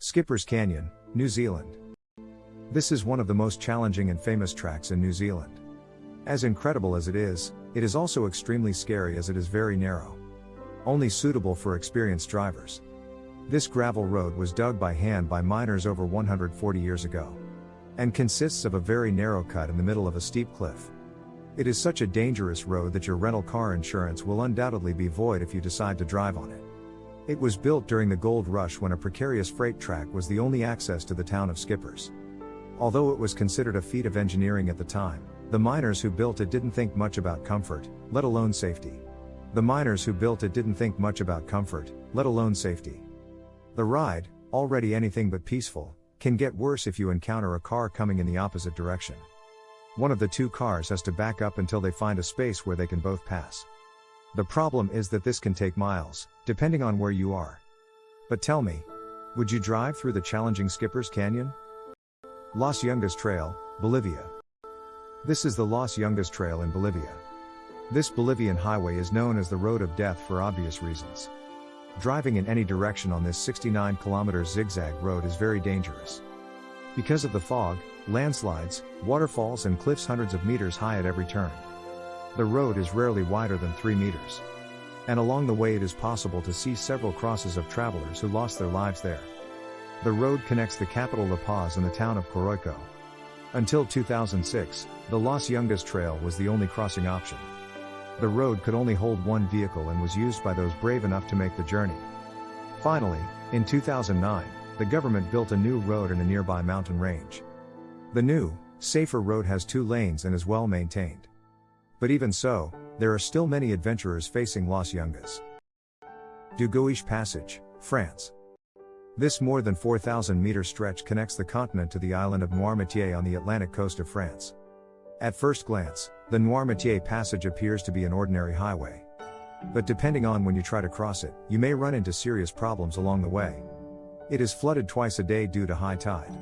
Skipper's Canyon, New Zealand. This is one of the most challenging and famous tracks in New Zealand. As incredible as it is also extremely scary as it is very narrow. Only suitable for experienced drivers. This gravel road was dug by hand by miners over 140 years ago. And consists of a very narrow cut in the middle of a steep cliff. It is such a dangerous road that your rental car insurance will undoubtedly be void if you decide to drive on it. It was built during the gold rush when a precarious freight track was the only access to the town of Skippers. Although it was considered a feat of engineering at the time, the miners who built it didn't think much about comfort, let alone safety. The ride, already anything but peaceful, can get worse if you encounter a car coming in the opposite direction. One of the two cars has to back up until they find a space where they can both pass. The problem is that this can take miles, depending on where you are. But tell me, would you drive through the challenging Skipper's Canyon? Los Yungas Trail, Bolivia. This is the Los Yungas Trail in Bolivia. This Bolivian highway is known as the Road of Death for obvious reasons. Driving in any direction on this 69-kilometer zigzag road is very dangerous. Because of the fog, landslides, waterfalls and cliffs hundreds of meters high at every turn. The road is rarely wider than 3 meters. And along the way it is possible to see several crosses of travelers who lost their lives there. The road connects the capital Lopez and the town of Coroico. Until 2006, the Los Yungas Trail was the only crossing option. The road could only hold one vehicle and was used by those brave enough to make the journey. Finally, in 2009, the government built a new road in a nearby mountain range. The new, safer road has 2 lanes and is well maintained. But even so, there are still many adventurers facing Los Yungas. Du Goiche Passage, France. This more than 4,000-meter stretch connects the continent to the island of Noirmoutier on the Atlantic coast of France. At first glance, the Noirmoutier Passage appears to be an ordinary highway. But depending on when you try to cross it, you may run into serious problems along the way. It is flooded twice a day due to high tide.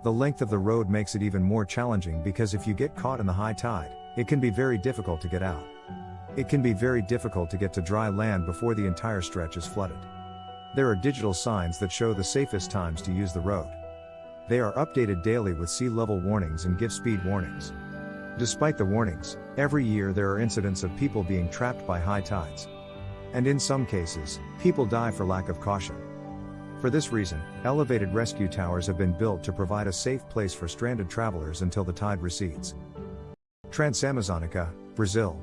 The length of the road makes it even more challenging because if you get caught in the high tide, it can be very difficult to get out. It can be very difficult to get to dry land before the entire stretch is flooded. There are digital signs that show the safest times to use the road. They are updated daily with sea level warnings and give speed warnings. Despite the warnings, every year there are incidents of people being trapped by high tides. And in some cases, people die for lack of caution. For this reason, elevated rescue towers have been built to provide a safe place for stranded travelers until the tide recedes. Transamazônica, Brazil.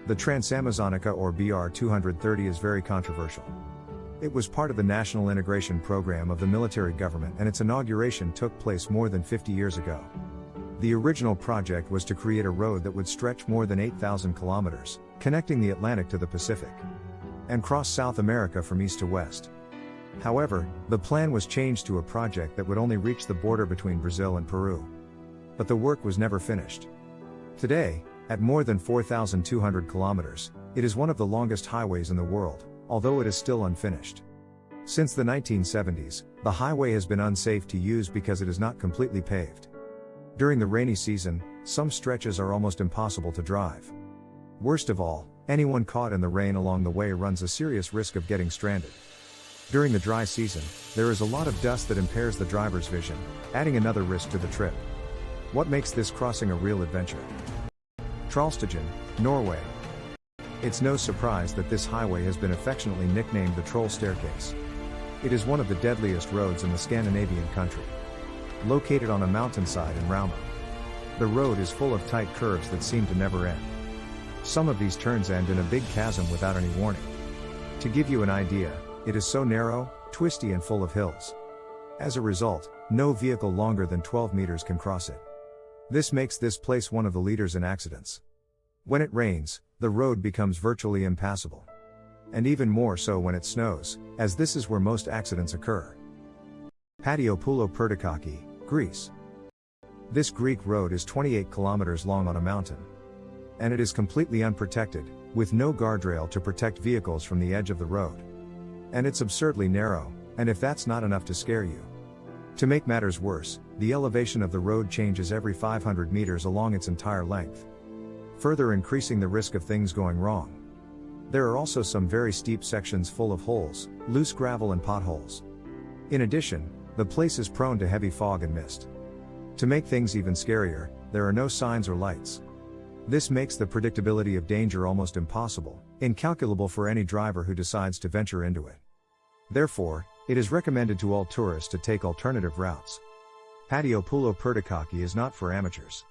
The Transamazônica or BR-230 is very controversial. It was part of the National Integration Program of the military government and its inauguration took place more than 50 years ago. The original project was to create a road that would stretch more than 8,000 kilometers, connecting the Atlantic to the Pacific, and cross South America from east to west. However, the plan was changed to a project that would only reach the border between Brazil and Peru. But the work was never finished. Today, at more than 4,200 kilometers, it is one of the longest highways in the world, although it is still unfinished. Since the 1970s, the highway has been unsafe to use because it is not completely paved. During the rainy season, some stretches are almost impossible to drive. Worst of all, anyone caught in the rain along the way runs a serious risk of getting stranded. During the dry season, there is a lot of dust that impairs the driver's vision, adding another risk to the trip. What makes this crossing a real adventure? Trollstigen, Norway. It's no surprise that this highway has been affectionately nicknamed the Troll Staircase. It is one of the deadliest roads in the Scandinavian country. Located on a mountainside in Rauma. The road is full of tight curves that seem to never end. Some of these turns end in a big chasm without any warning. To give you an idea, it is so narrow, twisty and full of hills. As a result, no vehicle longer than 12 meters can cross it. This makes this place one of the leaders in accidents. When it rains, the road becomes virtually impassable. And even more so when it snows, as this is where most accidents occur. Patiopoulou Pertikaki, Greece. This Greek road is 28 kilometers long on a mountain. And it is completely unprotected, with no guardrail to protect vehicles from the edge of the road. And it's absurdly narrow, and if that's not enough to scare you. To make matters worse, the elevation of the road changes every 500 meters along its entire length, further increasing the risk of things going wrong. There are also some very steep sections full of holes, loose gravel and potholes. In addition, the place is prone to heavy fog and mist. To make things even scarier, there are no signs or lights. This makes the predictability of danger almost impossible, incalculable for any driver who decides to venture into it. Therefore, it is recommended to all tourists to take alternative routes. Patio Pulo Pertacaki is not for amateurs.